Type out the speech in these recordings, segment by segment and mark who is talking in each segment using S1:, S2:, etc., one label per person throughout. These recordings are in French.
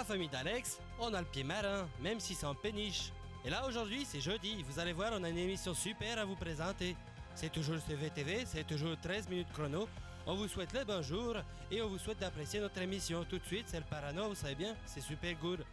S1: la famille d'Alex, on a le pied marin, même si c'est en péniche. Et là, aujourd'hui, c'est jeudi. Vous allez voir, on a une émission super à vous présenter. C'est toujours CVTV, c'est toujours 13 minutes chrono. On vous souhaite le bonjour et on vous souhaite d'apprécier notre émission. Tout de suite, c'est le Parano, vous savez bien, c'est super good.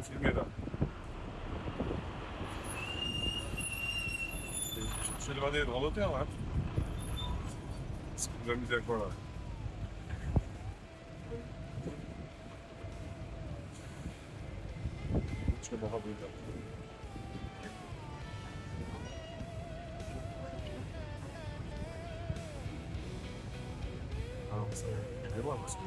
S2: Сколько метров? C'est le Vendée de Randauteur, hein? C'est nous a mis à quoi, là? Je comprends pas plus. Ah, c'est loin, parce que...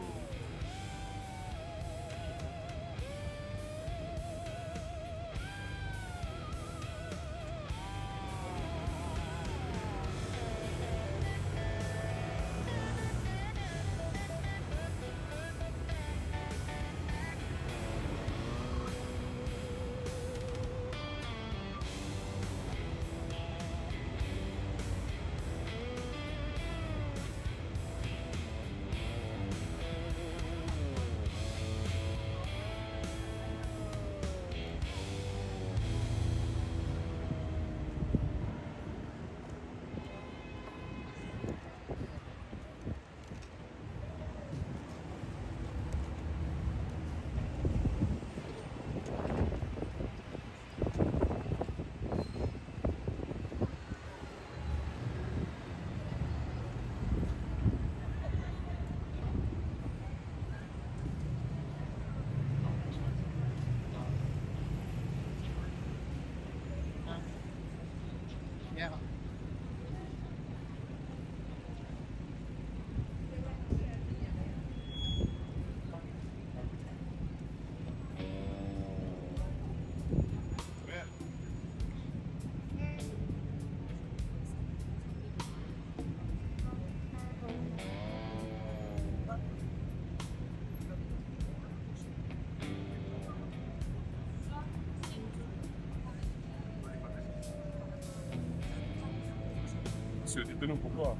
S2: C'est des pénaux pour toi.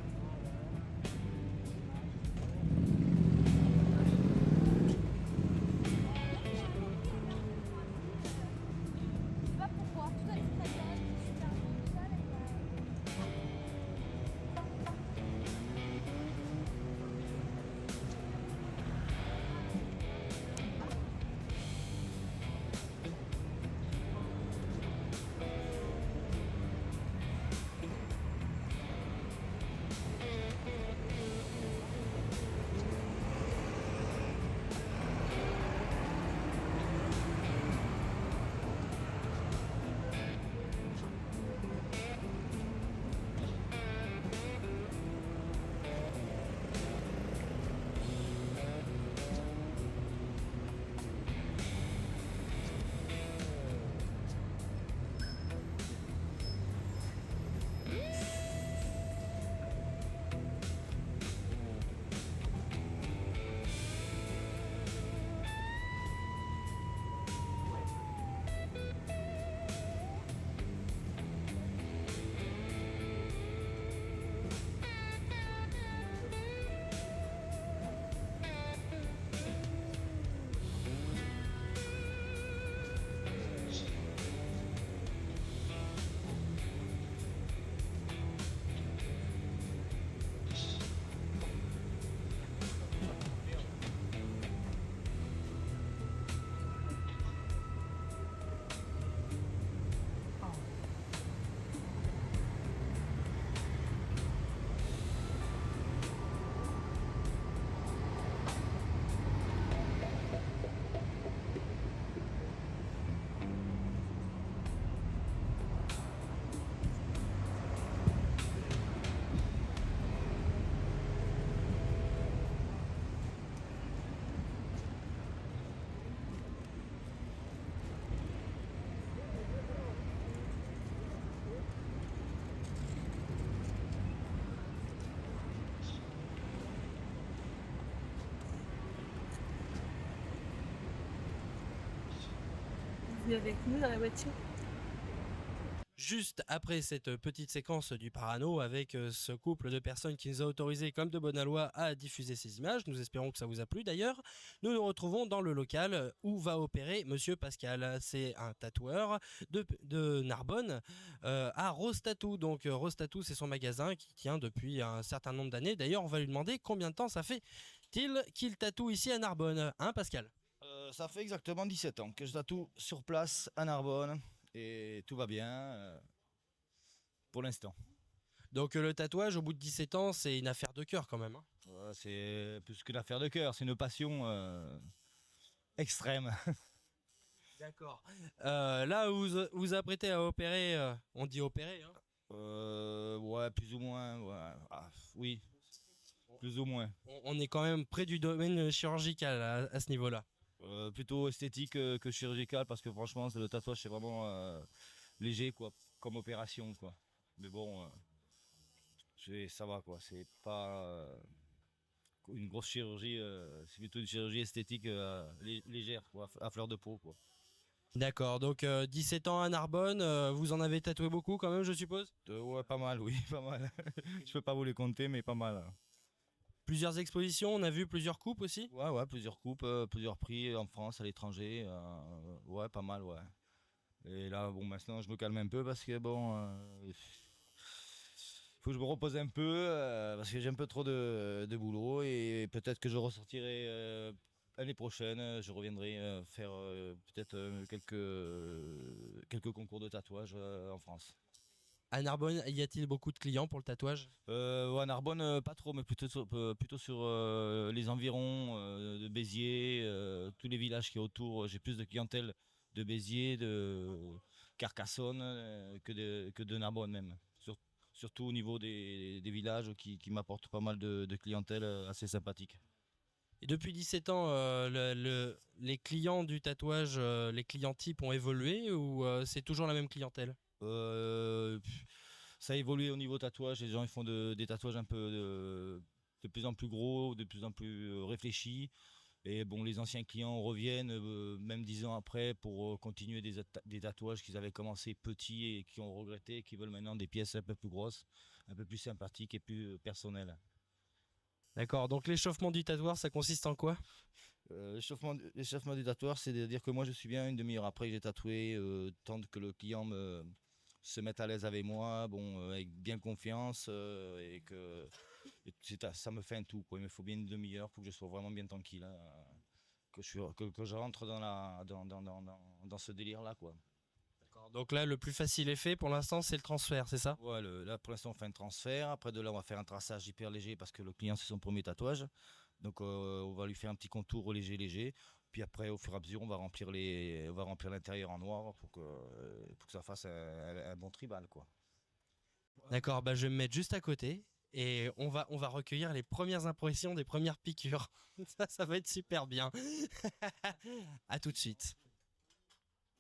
S3: venu avec nous dans la voiture.
S1: Juste après cette petite séquence du parano avec ce couple de personnes qui nous a autorisé comme de bonne loi à diffuser ces images, nous espérons que ça vous a plu d'ailleurs, nous nous retrouvons dans le local où va opérer Monsieur Pascal. C'est un tatoueur de Narbonne à Rose Tattoo. Donc Rose Tattoo, c'est son magasin qui tient depuis un certain nombre d'années. D'ailleurs, on va lui demander combien de temps ça fait-il qu'il tatoue ici à Narbonne. Hein, Pascal?
S4: Ça fait exactement 17 ans que je tatoue sur place à Narbonne et tout va bien pour l'instant.
S1: Donc le tatouage, au bout de 17 ans, c'est une affaire de cœur quand même. Hein.
S4: C'est plus qu'une affaire de cœur, c'est une passion extrême.
S1: D'accord. Là, vous vous apprêtez à opérer, on dit opérer, hein.
S4: Ouais, plus ou moins. Ouais. Oui, plus ou moins.
S1: On est quand même près du domaine chirurgical à ce niveau-là.
S4: Plutôt esthétique que chirurgical parce que franchement, le tatouage c'est vraiment léger quoi, comme opération quoi. Mais bon, ça va quoi. C'est pas une grosse chirurgie, c'est plutôt une chirurgie esthétique légère quoi, à fleur de peau quoi.
S1: D'accord, donc 17 ans à Narbonne, vous en avez tatoué beaucoup quand même, je suppose?
S4: Ouais, pas mal, oui, pas mal. Je peux pas vous les compter, mais pas mal.
S1: Plusieurs expositions, on a vu plusieurs coupes aussi?
S4: Ouais, plusieurs coupes, plusieurs prix en France, à l'étranger. Ouais, pas mal, ouais. Et là, bon, maintenant, je me calme un peu parce que, bon, faut que je me repose un peu parce que j'ai un peu trop de boulot et peut-être que je ressortirai l'année prochaine. Je reviendrai faire peut-être quelques concours de tatouage en France.
S1: À Narbonne, y a-t-il beaucoup de clients pour le tatouage?
S4: Ouais, à Narbonne, pas trop, mais plutôt sur les environs de Béziers, tous les villages qui est autour. J'ai plus de clientèle de Béziers, de Carcassonne que de Narbonne même. Surtout au niveau des villages qui m'apportent pas mal de clientèle assez sympathique.
S1: Et depuis 17 ans, les clients du tatouage, les clients types ont évolué ou c'est toujours la même clientèle?
S4: Ça a évolué au niveau tatouage. Les gens ils font des tatouages un peu de plus en plus gros, de plus en plus réfléchis. Et bon, les anciens clients reviennent, même 10 ans après, pour continuer des tatouages qu'ils avaient commencé petits et qui ont regretté, et qui veulent maintenant des pièces un peu plus grosses, un peu plus sympathiques et plus personnelles.
S1: D'accord, donc l'échauffement du tatoueur, ça consiste en quoi?
S4: L'échauffement du tatoueur, c'est-à-dire que moi je suis bien une demi-heure après que j'ai tatoué, tant que le client se mette à l'aise avec moi, bon, avec bien confiance, ça me fait un tout, quoi. Il me faut bien une demi-heure pour que je sois vraiment bien tranquille, hein, que je rentre dans ce délire-là, quoi.
S1: D'accord, donc là, le plus facile est fait pour l'instant, c'est le transfert, c'est ça?
S4: Ouais, là pour l'instant on fait un transfert. Après de là on va faire un traçage hyper léger parce que le client c'est son premier tatouage. Donc on va lui faire un petit contour léger. Puis après au fur et à mesure on va remplir l'intérieur en noir pour que ça fasse un bon tribal quoi.
S1: D'accord, bah je vais me mettre juste à côté et on va recueillir les premières impressions des premières piqûres. Ça va être super bien. À tout de suite.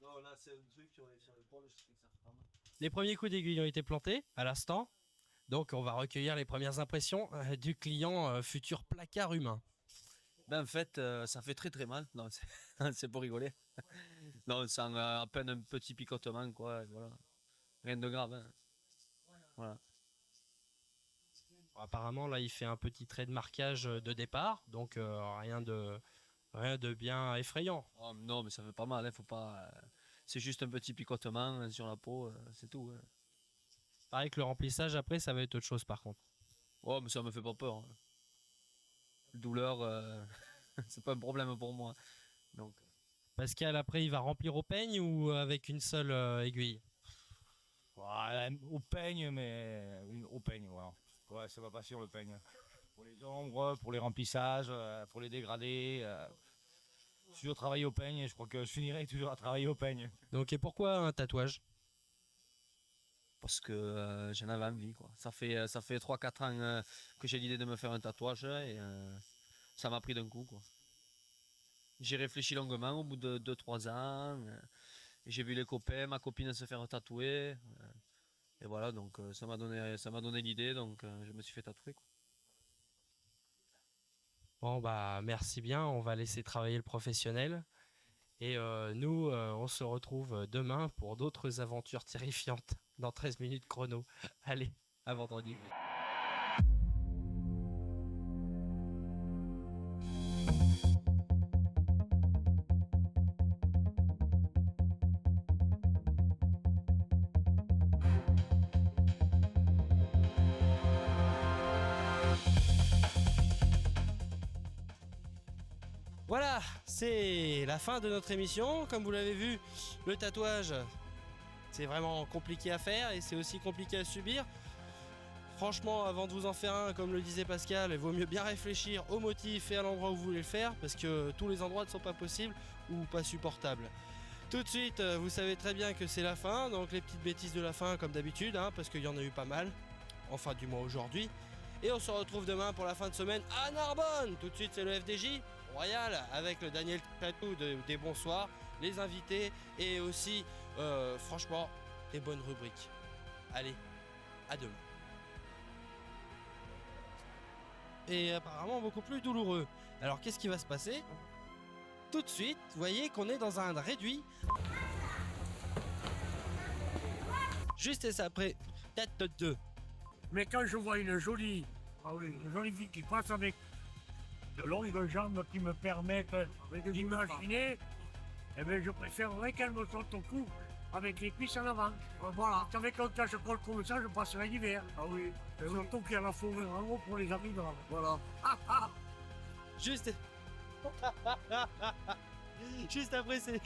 S5: Non, là, c'est un truc sur l'épaule, je sais que ça fait pas mal.
S1: Les premiers coups d'aiguille ont été plantés à l'instant. Donc on va recueillir les premières impressions du client futur placard humain.
S5: Ben, en fait, ça fait très très mal. Non, c'est pour rigoler. Non, c'est à peine un petit picotement, quoi. Et voilà. Rien de grave. Hein. Voilà.
S1: Apparemment là il fait un petit trait de marquage de départ, donc rien de bien effrayant.
S5: Oh, non, mais ça fait pas mal. Hein, faut pas. C'est juste un petit picotement sur la peau, c'est tout. Hein.
S1: Pareil que le remplissage après ça va être autre chose par contre.
S5: Oh, mais ça me fait pas peur. Hein. Douleur, c'est pas un problème pour moi. Donc.
S1: Pascal après il va remplir au peigne ou avec une seule aiguille?
S4: Voilà, au peigne, mais au peigne, voilà. Ouais, c'est ma passion le peigne. Pour les ombres, pour les remplissages, pour les dégradés. Toujours travailler au peigne, je crois que je finirai toujours à travailler au peigne.
S1: Donc et pourquoi un tatouage?
S5: Parce que j'en avais envie, quoi. Ça fait 3-4 ans que j'ai l'idée de me faire un tatouage et ça m'a pris d'un coup, quoi. J'ai réfléchi longuement au bout de 2-3 ans. Et j'ai vu les copains, ma copine se faire tatouer. Et voilà, donc ça m'a donné l'idée, donc je me suis fait tatouer, quoi.
S1: Bon bah merci bien, on va laisser travailler le professionnel. Et nous, on se retrouve demain pour d'autres aventures terrifiantes dans 13 minutes chrono. Allez, à vendredi. Voilà, c'est la fin de notre émission. Comme vous l'avez vu, le tatouage, c'est vraiment compliqué à faire et c'est aussi compliqué à subir. Franchement, avant de vous en faire un, comme le disait Pascal, il vaut mieux bien réfléchir au motif et à l'endroit où vous voulez le faire, parce que tous les endroits ne sont pas possibles ou pas supportables. Tout de suite, vous savez très bien que c'est la fin, donc les petites bêtises de la fin comme d'habitude, hein, parce qu'il y en a eu pas mal, enfin du moins aujourd'hui. Et on se retrouve demain pour la fin de semaine à Narbonne. Tout de suite, c'est le FDJ Royal avec le Daniel Tatou des Bonsoirs, les invités et aussi, franchement, des bonnes rubriques. Allez, à demain. Et apparemment beaucoup plus douloureux. Alors qu'est-ce qui va se passer? Tout de suite, vous voyez qu'on est dans un réduit. Juste après, tête de 2.
S3: Mais quand je vois une jolie fille qui passe avec de longues jambes qui me permettent d'imaginer, eh bien, je préférerais qu'elle me saute au cou avec les cuisses en avant. Voilà. Avec un cache-colle comme ça, je passerai l'hiver. Ah oui. Surtout qu'il y a la forêt en haut pour les amis. Voilà.
S1: Juste... Juste après, c'est...